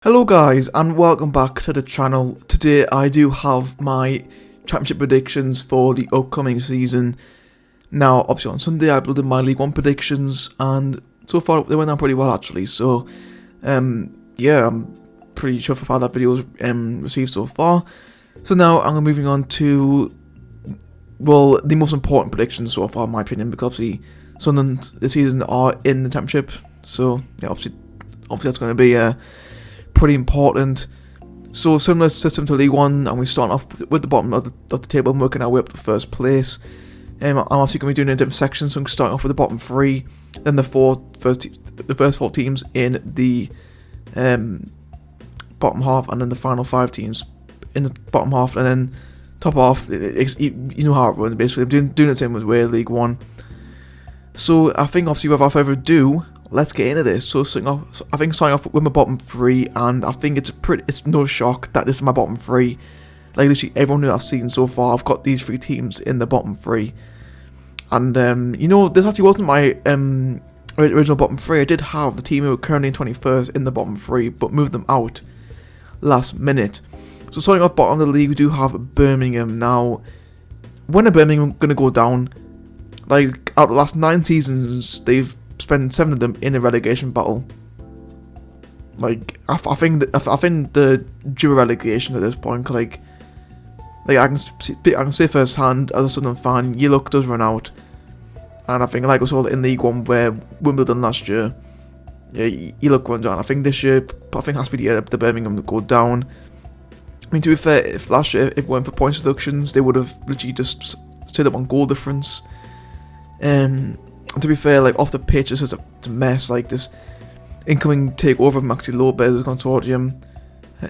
Hello guys and welcome back to the channel. Today I do have my championship predictions for the upcoming season. Now obviously on Sunday I uploaded my League 1 predictions and so far they went down pretty well actually, so yeah, I'm pretty sure for how that video was received so far. So now I'm moving on to, well, the most important predictions so far in my opinion, because obviously Sunderland this season are in the championship, so yeah, obviously that's going to be pretty important. So similar system to League 1, and we start off with the bottom of the table and working our way up to first place. I'm obviously going to be doing it in different sections, so I'm starting off with the bottom three, then the first four teams in the bottom half, and then the final five teams in the bottom half, and then top half. You know how it runs basically. I'm doing the same as League 1. So I think obviously without further ado, let's get into this. So I think starting off with my bottom three, and I think it's no shock that this is my bottom three. Like literally everyone who I've seen so far, I've got these three teams in the bottom three. And you know, this actually wasn't my original bottom three. I did have the team who are currently in 21st in the bottom three, but moved them out last minute. So starting off bottom of the league, we do have Birmingham. Now, when are Birmingham going to go down? Like, out of the last 9 seasons, they've spent 7 of them in a relegation battle. Like, I think the due relegation at this point. Like I can say firsthand as a Sunderland fan, your luck does run out. And I think, like we saw in League 1 where Wimbledon last year, yeah, your luck runs out. I think this year, has to be the year the Birmingham to go down. I mean, to be fair, if last year, if it weren't for points deductions, they would have literally just stayed up on goal difference. And to be fair, like off the pitch, it's just a mess. Like this incoming takeover of Maxi Lopez's consortium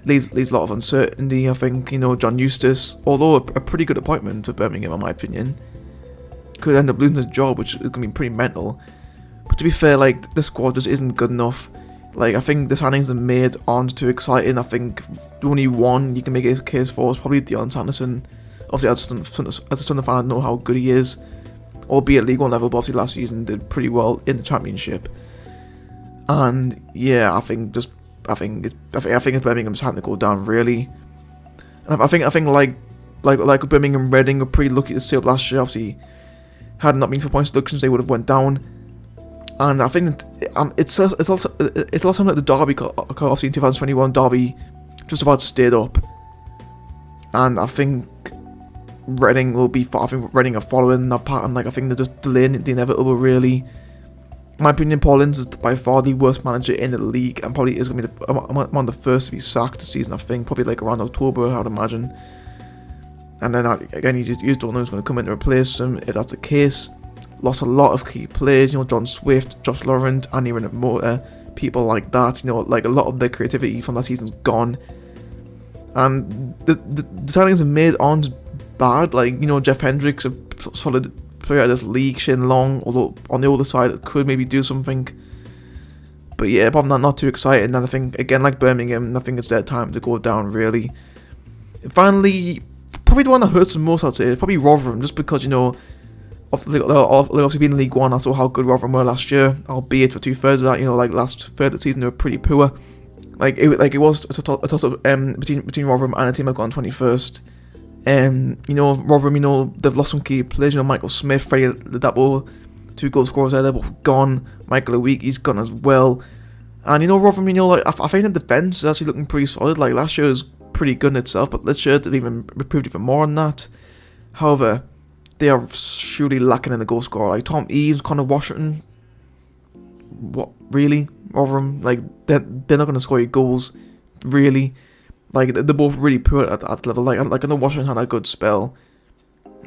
leaves a lot of uncertainty. I think, you know, John Eustace, although a pretty good appointment for Birmingham in my opinion, could end up losing his job, which is going to be pretty mental. But to be fair, like the squad just isn't good enough. Like I think the signings they made aren't too exciting. I think the only one you can make a case for is probably Dion Sanderson. Obviously, as a Sunderland fan, I know how good he is, albeit at League 1 level, but obviously last season did pretty well in the Championship. And yeah, I think it's Birmingham's time to go down really. And I think like Birmingham, Reading were pretty lucky to stay up last year. Obviously, had it not been for points deductions, they would have went down. And I think it's also something like the Derby, because obviously in 2021 Derby just about stayed up. And I think Reading will be. I think Reading are following that pattern. Like I think they're just delaying the inevitable. Really, in my opinion, Paul Ince is by far the worst manager in the league, and probably is going to be one of the first to be sacked this season. I think probably like around October, I'd imagine. And then again, you just don't know who's going to come in to replace him. If that's the case, lost a lot of key players. You know, John Swift, Josh Laurent, Andy Renner, people like that. You know, like a lot of their creativity from that season's gone. And the signings have made aren't bad. Like, you know, Jeff Hendricks, a solid player of this league. Shane Long, although on the other side it could maybe do something. But yeah, apart from that, not too exciting. And I think, again, like Birmingham, I think it's their time to go down really. And finally, probably the one that hurts the most, I'd say, is probably Rotherham, just because, you know, obviously being in League 1, I saw how good Rotherham were last year, albeit for 2/3 of that. You know, like last third of the season they were pretty poor. It was a toss-up between Rotherham and a team I've got on 21st. You know, Rotherham, you know, they've lost some key players. You know, Michael Smith, Freddie Ladapo, 2 goal scorers there, they're both gone. Michael Owicki's gone as well. And you know, Rotherham, you know, like I think the defence is actually looking pretty solid. Like last year was pretty good in itself, but this year they've even improved even more on that. However, they are surely lacking in the goal scorer. Like Tom Eaves, Connor Washington. What, really? Rotherham, like they're not going to score your goals, really. Like they're both really poor at that level. Like I know Washington had a good spell,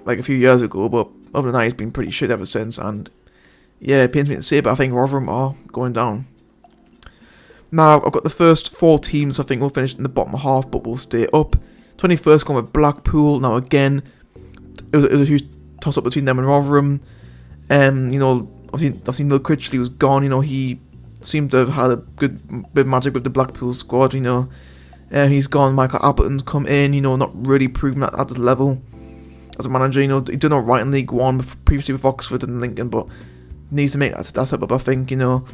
like a few years ago, but other than that, he's been pretty shit ever since. And yeah, it pains me to say, but I think Rotherham are going down. Now I've got the first 4 teams. I think we'll finish in the bottom half, but we'll stay up. 21st going with Blackpool. Now again, it was a huge toss up between them and Rotherham. You know, obviously Neil Critchley was gone. You know, he seemed to have had a good bit of magic with the Blackpool squad. You know, he's gone. Michael Appleton's come in. You know, not really proven at this level as a manager. You know, he did alright in League 1 previously with Oxford and Lincoln, but needs to make that step up. I think, you know.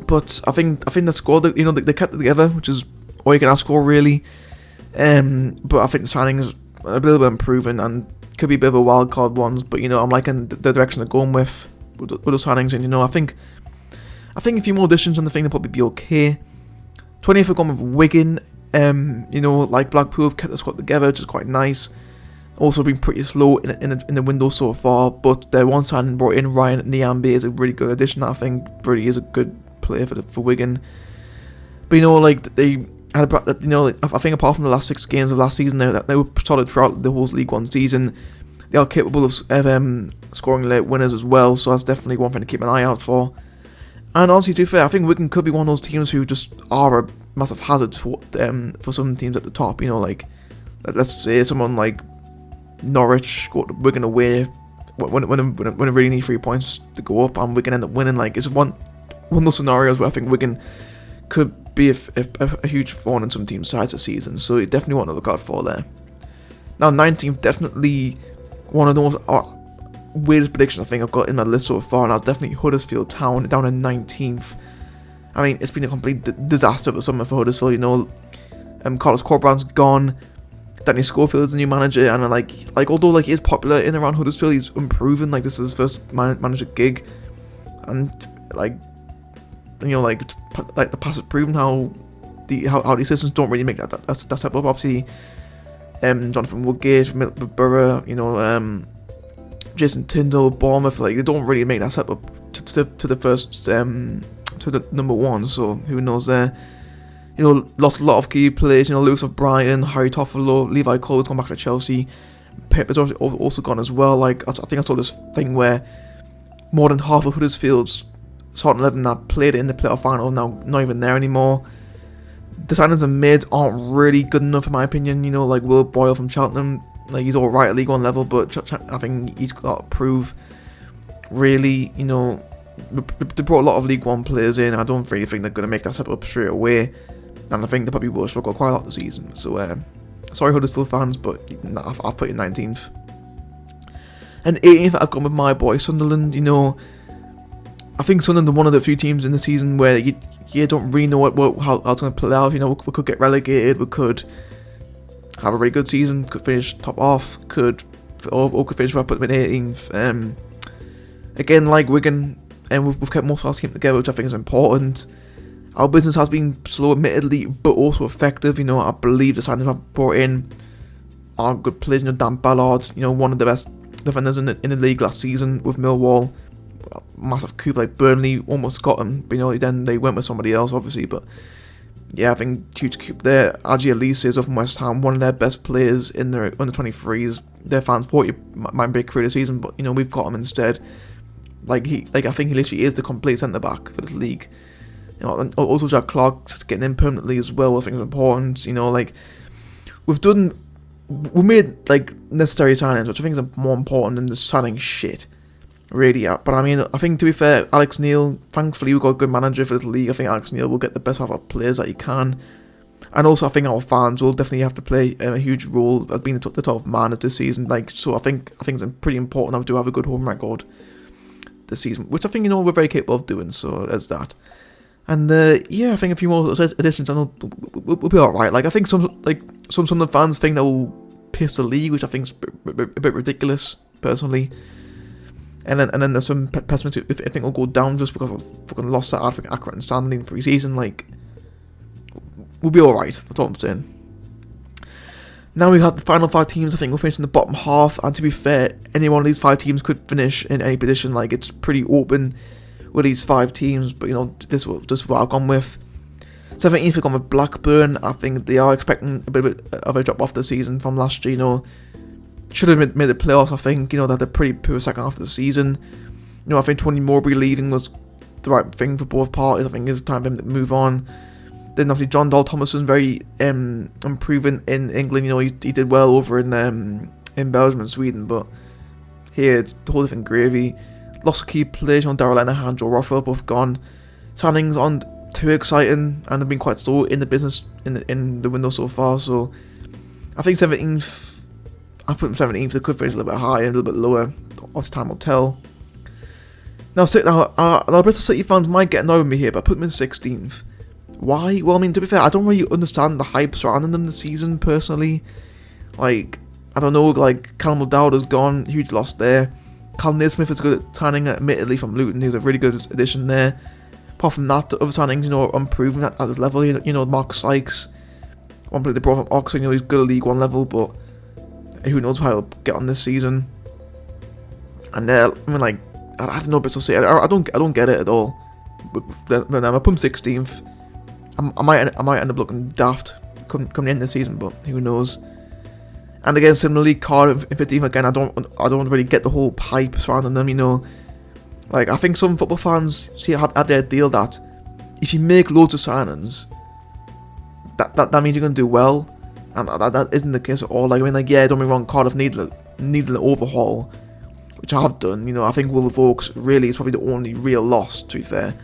But I think the squad, they kept it together, which is all you can ask for, really. But I think the signings are a little bit improving and could be a bit of a wild card ones. But I'm liking the direction they're going with the signings, and I think a few more additions, and I think they'll probably be okay. 20th have gone with Wigan. Like Blackpool have kept the squad together, which is quite nice. Also been pretty slow in the window so far, but their one signing brought in Ryan Niambe is a really good addition. I think really is a good player for Wigan. But they had, I think apart from the last 6 games of last season, they were solid throughout the whole League One season. They are capable of scoring late winners as well, so that's definitely one thing to keep an eye out for. And honestly, to be fair, I think Wigan could be one of those teams who just are a massive hazard for some teams at the top. Let's say someone like Norwich go to Wigan away when they really need 3 points to go up, and Wigan end up winning. It's one of those scenarios where I think Wigan could be a huge thorn in some teams' sides this season. So you definitely want to look out for there. Now 19th, definitely one of the most weirdest predictions I think I've got in my list so far, and that's definitely Huddersfield Town down in 19th. I mean, it's been a complete disaster of a summer for Huddersfield. Carlos Corberan's gone. Danny Schofield's the new manager, and although he is popular in and around Huddersfield, he's improving. This is his first manager gig, and the past has proven how the assistants don't really make that step up. Obviously, Jonathan Woodgate, Middlesbrough, Jason Tyndall, Bournemouth, they don't really make that step up to the first to the number 1. So who knows there. Lost a lot of key players. Lewis O'Brien, Harry Toffolo, Levi Cole's gone back to Chelsea. Pep has also gone as well. I think I saw this thing where more than half of Huddersfield's starting 11 that played in the playoff final now not even there anymore. The signings and mids aren't really good enough in my opinion. Will Boyle from Cheltenham, he's alright at League One level, but I think he's got to prove. Really, they brought a lot of League One players in. I don't really think they're going to make that step up straight away, and I think they probably will struggle quite a lot this season. So, sorry Huddersfield fans, but I'll put you 19th. And 18th, I've gone with my boy Sunderland. I think Sunderland are one of the few teams in the season where you don't really know how it's going to play out. We could get relegated, we could have a really good season, could finish top off, could finish up at 18th. Again, like Wigan, and we've kept most of our team together, which I think is important. Our business has been slow, admittedly, but also effective. I believe the signings I've brought in are good players. Dan Ballard, one of the best defenders in the league last season with Millwall. Massive coup, Burnley almost got him, but then they went with somebody else, obviously. But yeah, I think huge coup there. Aji Elise is from West Ham, one of their best players in their under 23s. Their fans thought he might be a career this season, but we've got him instead. I think he literally is the complete centre back for this league. And also Jack Clark's getting in permanently as well. I think it's important. We made necessary signings, which I think is more important than just signing shit. Really, yeah. But I think to be fair, Alex Neil, thankfully we've got a good manager for this league. I think Alex Neil will get the best out of our players that he can. And also I think our fans will definitely have to play a huge role as being the 12th man this season. So I think it's pretty important that we do have a good home record this season, which I think we're very capable of doing. So there's that. And I think a few more additions and we'll be alright. I think some of the fans think that will piss the league, which I think is a bit ridiculous personally. And then there's some pessimists who think it'll go down just because we've fucking lost that Accra and Stanley in pre-season. We'll be alright, that's all I'm saying. Now we have the final 5 teams. I think we'll finish in the bottom half, and to be fair, any one of these 5 teams could finish in any position. It's pretty open with these 5 teams, but this is what I've gone with. 17th we've gone with Blackburn. I think they are expecting a bit of a drop off the season from last year. Should have made the playoffs. I think they had a pretty poor second half of the season. I think Tony Mowbray leaving was the right thing for both parties. I think it was time for him to move on. Then obviously John Dahl Thomason's very improving in England. He did well over in Belgium and Sweden, but here it's a whole different gravy. Lots of key players, Daryl Lenihan and Joe Rothwell both gone. Signings aren't too exciting, and they've been quite slow in the business in the window so far. So I think 17th. I put them 17th. They could finish a little bit higher, a little bit lower. As time will tell. Now Bristol City fans might get annoyed with me here, but I put them in 16th. Why? Well, I mean, to be fair, I don't really understand the hype surrounding them this season, personally. Like, I don't know, like, Callum O'Dowd has gone, huge loss there. Callum Naismith is good at signing, admittedly, from Luton. He's a really good addition there. Apart from that, other signings, are improving at the level. Mark Sykes, one player they brought from Oxford, he's good at League One level, but who knows how he'll get on this season. And I don't know, Bristol City, I don't get it at all. But then I put him 16th. I might end up looking daft coming the end of the season, but who knows. And again, similarly, Cardiff in 15th again. I don't really get the whole hype surrounding them. Like, I think some football fans have the ideal that if you make loads of signings, that means you're going to do well, and that isn't the case at all. Like, I mean, yeah, don't be wrong, Cardiff needed an overhaul, which I have done. I think Will of Oaks really is probably the only real loss, to be fair.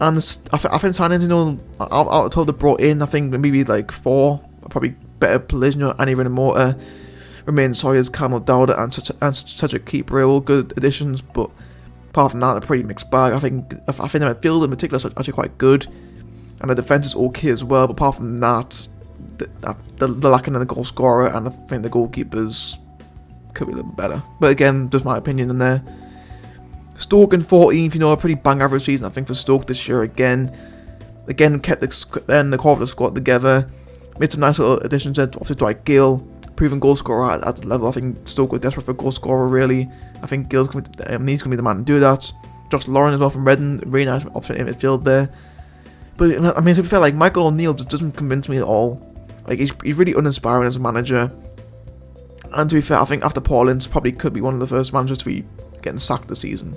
And I think signings, out of total they brought in, I think maybe like 4 probably better players. Annie Renamota, Romain Sawyers, Callum O'Dowd, and Cedric Keeper are all good additions, but apart from that, they're pretty mixed bag. I think the midfield in particular is actually quite good, and the defence is okay as well, but apart from that, they're lacking in the goal scorer, and I think the goalkeepers could be a little better. But again, just my opinion in there. Stoke in 14th, a pretty bang average season, I think, for Stoke this year again. Again, kept the core of the squad together. Made some nice little additions there, obviously Dwight Gill, proven goal scorer at the level. I think Stoke were desperate for a goal scorer, really. I think Gill's going to be the man to do that. Josh Lauren as well from Reading, really nice option in midfield there. But I mean, to be fair, like, Michael O'Neill just doesn't convince me at all. Like, he's really uninspiring as a manager. And to be fair, I think after Paul Ince probably could be one of the first managers to be getting sacked this season.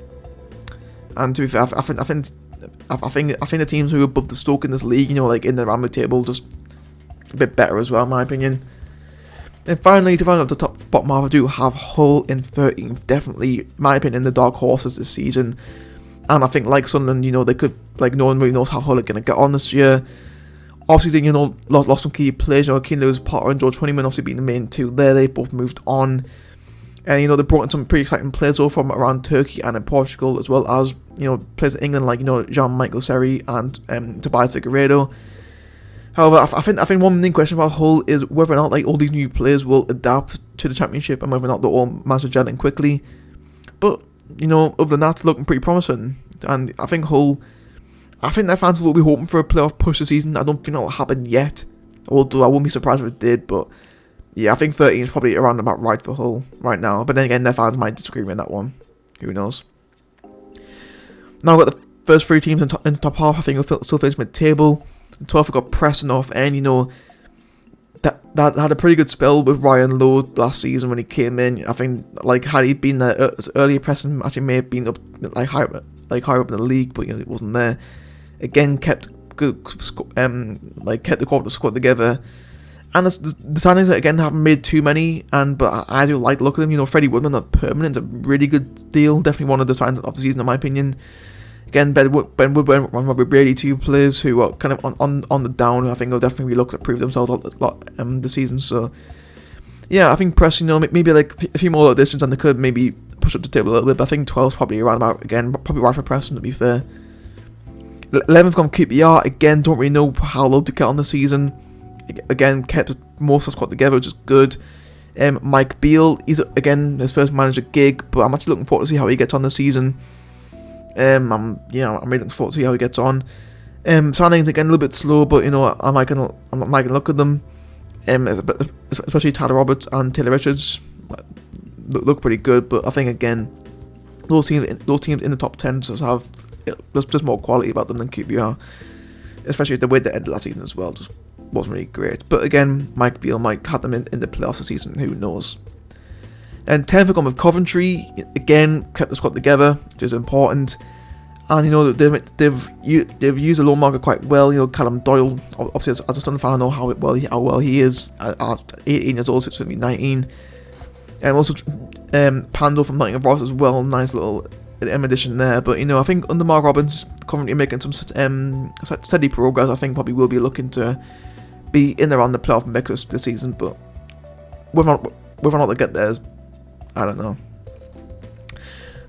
And to be fair, I think the teams who are above the Stoke in this league, like in the Ramsey table, just a bit better as well, in my opinion. And finally, to round up the bottom half, I do have Hull in 13th. Definitely, in my opinion, the dark horses this season. And I think, like Sunderland, they could, like, no one really knows how Hull are going to get on this year. Obviously, lost some key players. Keane Lewis-Potter and George Honeyman obviously being the main two there. They both moved on. And, they brought in some pretty exciting players all from around Turkey and in Portugal, as well as, players in England like, Jean-Michael Seri and Tobias Figueiredo. However, I think one main question about Hull is whether or not, like, all these new players will adapt to the Championship and whether or not they'll all manage to gel in quickly. But, other than that, it's looking pretty promising. And I think their fans will be hoping for a playoff push this season. I don't think that'll happen yet, although I wouldn't be surprised if it did, but yeah, I think 13 is probably around about right for Hull right now. But then again, their fans might disagree with that one. Who knows? Now we've got the first 3 teams in the top half. I think we'll still finish mid-table. The 12th, we've got Preston off, and that had a pretty good spell with Ryan Lowe last season when he came in. I think, like, had he been there earlier, Preston actually may have been up higher up in the league, but it wasn't there. Again, kept good, kept the core of the squad together. And the signings again haven't made too many, but I do like the look of them. Freddie Woodman, at permanent, a really good deal. Definitely one of the signings of the season, in my opinion. Again, Ben Woodburn and Robert Brady, 2 players who are kind of on the down. I think they'll definitely look to prove themselves a lot this season. So yeah, I think Preston, maybe like a few more additions, and they could maybe push up the table a little bit. But I think 12's probably around about, again, probably right for Preston, to be fair. 11th gone QPR. Again, don't really know how they'll get on the season. Again, kept most of the squad together, which is good. Mike Beale, he's again his first manager gig, but I'm actually looking forward to see how he gets on this season. I'm really looking forward to see how he gets on. Signings again a little bit slow, but I'm not gonna look at them. Especially Tyler Roberts and Taylor Richards look pretty good, but I think again those teams in the top 10 just have just more quality about them than QPR, especially the way they ended last season as well. Just wasn't really great. But again, Mike Beale might have them in the playoffs this season, who knows. And 10th, we've gone with Coventry. Again, kept the squad together, which is important. And they've used the loan market quite well. Callum Doyle, obviously as a Sunderland fan, I know how well he is at 18 years old, so it's going to be 19. And also Pando from Nottingham Forest as well, nice little addition there. But I think under Mark Robbins, Coventry making some steady progress. I think probably will be looking to be in around the playoff mix this season, but whether or not they get there, I don't know.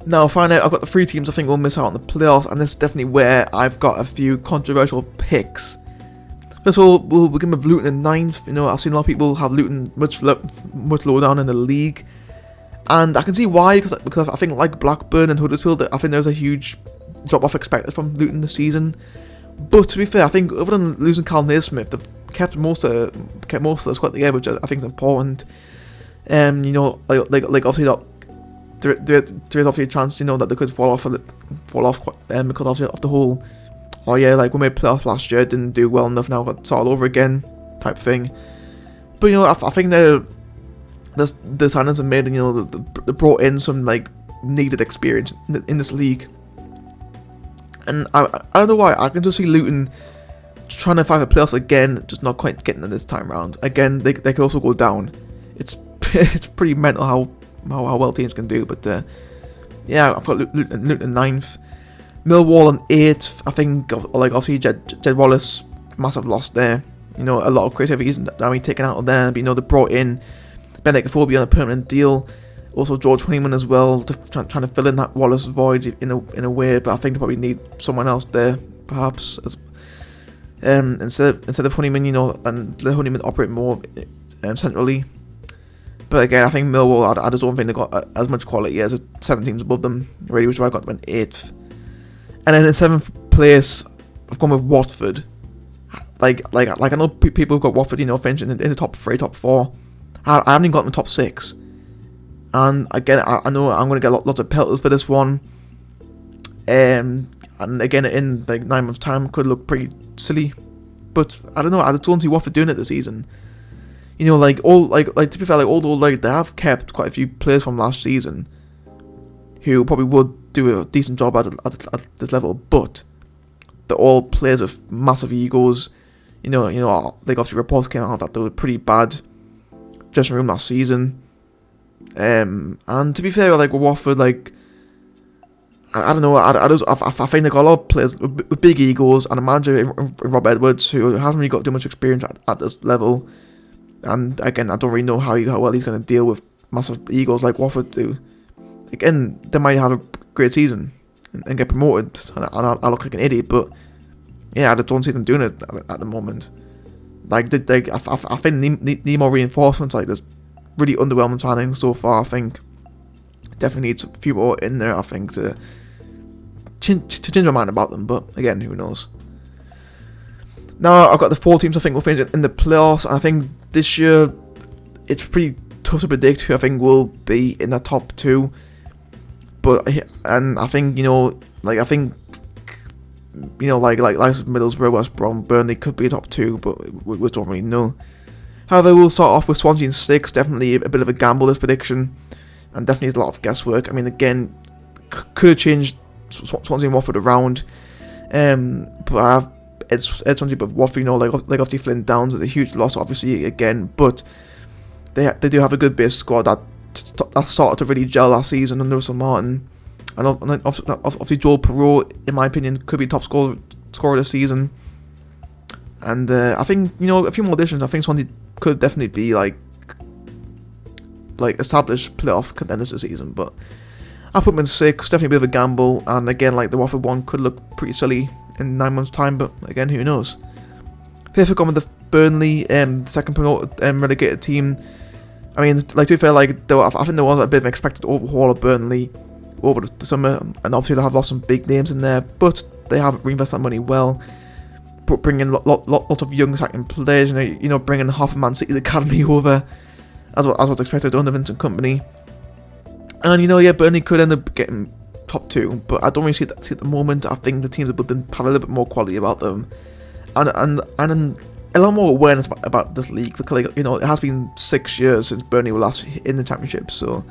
Now, finally, I've got the 3 teams I think will miss out on the playoffs, and this is definitely where I've got a few controversial picks. First of all, we'll begin with Luton in 9th. I've seen a lot of people have Luton much lower down in the league, and I can see why, because I think like Blackburn and Huddersfield, I think there's a huge drop-off expected from Luton this season. But to be fair, I think other than losing Carl Naismith, they've kept most of the squad together, which I think is important. Like obviously that there is obviously a chance, that they could fall off because of the whole, like we made playoffs last year, didn't do well enough, now got started over again type thing. But I think the signings have made, they brought in some like needed experience in this league. And I don't know why, I can just see Luton trying to fight for playoffs again, just not quite getting them this time round. Again, they could also go down. It's pretty mental how well teams can do. But I've got Luton 9th, Millwall in 8th. I think like obviously Jed Wallace, massive loss there. A lot of creativity is now being taken out of there. But they brought in Ben Ekafobi on a permanent deal. Also George Honeyman as well, trying to fill in that Wallace void in a way, but I think they probably need someone else there, perhaps, instead of Honeyman, and let Honeyman operate more centrally. But again, I think Millwall, I just don't think they got as much quality as 7 teams above them, really, which is why I got them in 8th. And then in 7th place, I've gone with Watford. Like I know people have got Watford, finishing in the top 3, top 4. I haven't even got them in the top 6. And again, I know I'm going to get lots of pelters for this one. And again, in like 9 months' time, could look pretty silly. But I don't know. I just don't see Watford doing it this season. To be fair, although they have kept quite a few players from last season, who probably would do a decent job at this level, but they're all players with massive egos. Like obviously reports came out that they were pretty bad dressing room last season. And to be fair, like with Watford, like I don't know, I think they got a lot of players with big egos and a manager in Rob Edwards who hasn't really got too much experience at this level. And again, I don't really know how well he's going to deal with massive egos like Watford do. Again, they might have a great season and get promoted, and I look like an idiot, but yeah, I just don't see them doing it at the moment. Like, I think need more reinforcements. Like, there's really underwhelming signings so far. I think definitely needs a few more in there, I think, to change my mind about them, but again, who knows. Now I've got the 4 teams I think will finish in the playoffs. I think this year it's pretty tough to predict who I think will be in the top 2. And I think like Middlesbrough, West Brom, Burnley could be top 2, but we don't really know. However, we'll start off with Swansea in 6. Definitely a bit of a gamble, this prediction, and definitely is a lot of guesswork. I mean, again, could have changed Swansea and Watford around, but I have it's Swansea above Watford. Like obviously Flint Downs is a huge loss, obviously, again, but they do have a good base squad that started to really gel last season under Russell Martin, and obviously Joel Perreault, in my opinion, could be top scorer this season. And I think a few more additions. I think Swansea could definitely be like established playoff contenders this season. But I put them in 6. Definitely a bit of a gamble. And again, like the Watford one could look pretty silly in 9 months' time. But again, who knows? 5th, I've gone with the Burnley, second promoted relegated team. I mean, like, to be fair, like I think there was a bit of an expected overhaul of Burnley over the summer, and obviously they have lost some big names in there, but they have reinvested that money well. But bringing lots of young attacking players, bringing half of Man City's academy over, as was expected under Vincent Kompany. And Burnley could end up getting top 2, but I don't really see it at the moment. I think the teams above them have a little bit more quality about them, and a lot more awareness about this league, because it has been 6 years since Burnley were last in the Championship, so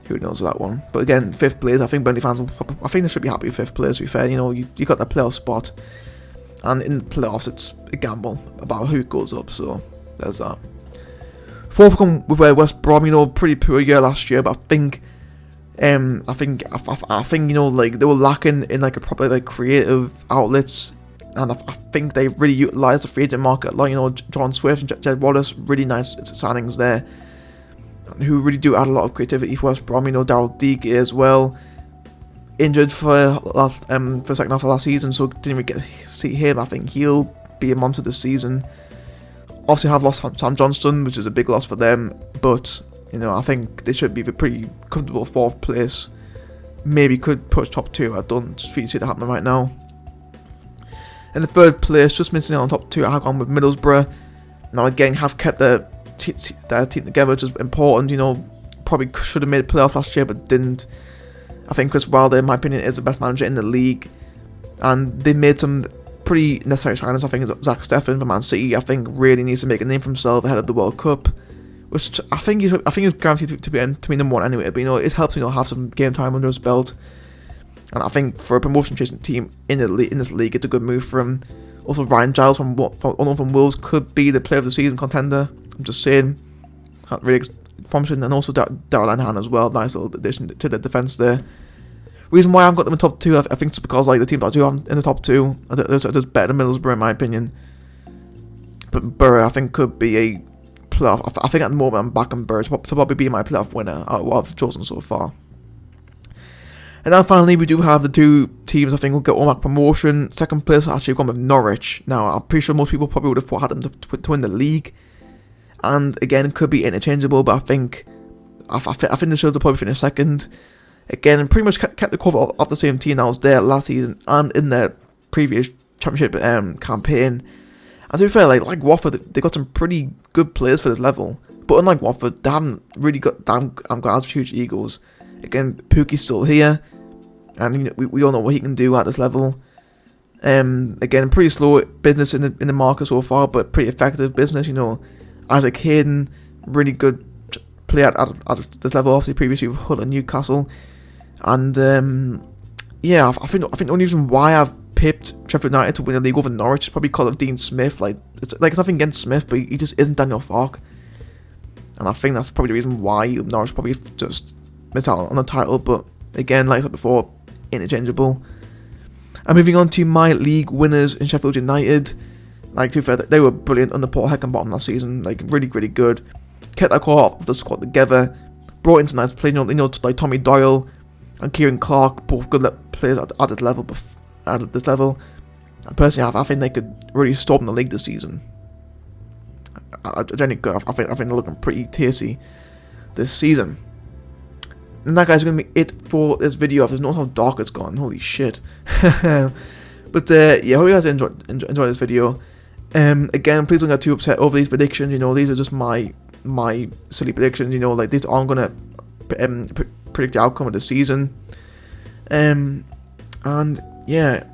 who knows that one. But again, 5th place, I think Burnley fans I think they should be happy with 5th place. To be fair, you got that playoff spot. And in the playoffs, it's a gamble about who goes up, so there's that. 4th, come with West Brom. Pretty poor year last year, but I think like they were lacking in like a proper like creative outlets, and I think they really utilised the free agent market. Like John Swift and Jed Wallace, really nice signings there, who really do add a lot of creativity for West Brom. Daryl Dike as well. injured for the second half of last season, so didn't really get to see him. I think he'll be a monster this season. Obviously, have lost Sam Johnston, which is a big loss for them, but I think they should be a pretty comfortable 4th place. Maybe could push top 2. I don't really see that happening right now. In the 3rd place, just missing out on top 2, I have gone with Middlesbrough. Now again, have kept their team together, which is important. Probably should have made a playoff last year, but didn't. I think Chris Wilder, in my opinion, is the best manager in the league, and they made some pretty necessary signings. I think Zach Steffen from Man City, I think, really needs to make a name for himself ahead of the World Cup, which I think he's guaranteed to be number 1 anyway. But it helps have some game time under his belt. And I think for a promotion-chasing team in this league, it's a good move for him. Also, Ryan Giles from Wolves could be the player of the season contender. I'm just saying, not really promising. And also Darrell Lenihan as well. Nice little addition to the defence there. Reason why I've got them in top 2, I think it's because the teams I do have in the top 2 are just better than Middlesbrough in my opinion. But Borough, I think, could be a playoff. I think at the moment I'm backing Borough to probably be my playoff winner out of what I've chosen so far. And then finally, we do have the 2 teams I think will get automatic promotion. 2nd place, I've actually gone with Norwich. Now, I'm pretty sure most people probably would have had them to win the league. And again, it could be interchangeable, but I think they should have probably finished 2nd. Again, pretty much kept the cover of the same team that was there last season and in their previous championship campaign. And to be fair, like Watford, they got some pretty good players for this level. But unlike Watford, they haven't really got as huge egos. Again, Pukki's still here. And we all know what he can do at this level. Again, pretty slow business in the market so far, but pretty effective business. Isaac Hayden, really good player at this level. Obviously, previously with Hull and Newcastle. And I think the only reason why I've pipped Sheffield United to win the league over Norwich is probably because of Dean Smith. It's nothing against Smith, but he just isn't Daniel Farke. And I think that's probably the reason why Norwich probably just miss out on the title. But again, like I said before, interchangeable. And moving on to my league winners in Sheffield United. To be fair, they were brilliant under Paul Heckenbottom last season. Really, really good. Kept that core of the squad together. Brought in some nice players, like Tommy Doyle and Kieran Clark, both good players at this level. And personally, I think they could really storm the league this season. I think they're looking pretty tasty this season. And that, guys, is going to be it for this video. If there's notice how dark it's gone, holy shit. But hope you guys enjoyed this video. Again, please don't get too upset over these predictions. These are just my silly predictions. These aren't going to predict the outcome of the season. And yeah,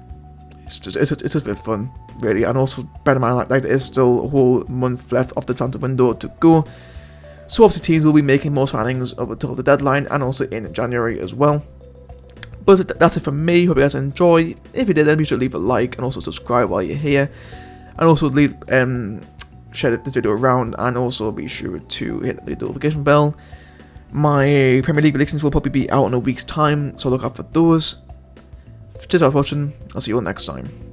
it's just a bit of fun, really. And also, bear in mind, there's still a whole month left of the transfer window to go. So obviously teams will be making more signings up until the deadline and also in January as well. But that's it from me. Hope you guys enjoy. If you did, then be sure to leave a like and also subscribe while you're here. And also share this video around, and also be sure to hit the notification bell. My Premier League predictions will probably be out in a week's time, so look out for those. Cheers for watching. I'll see you all next time.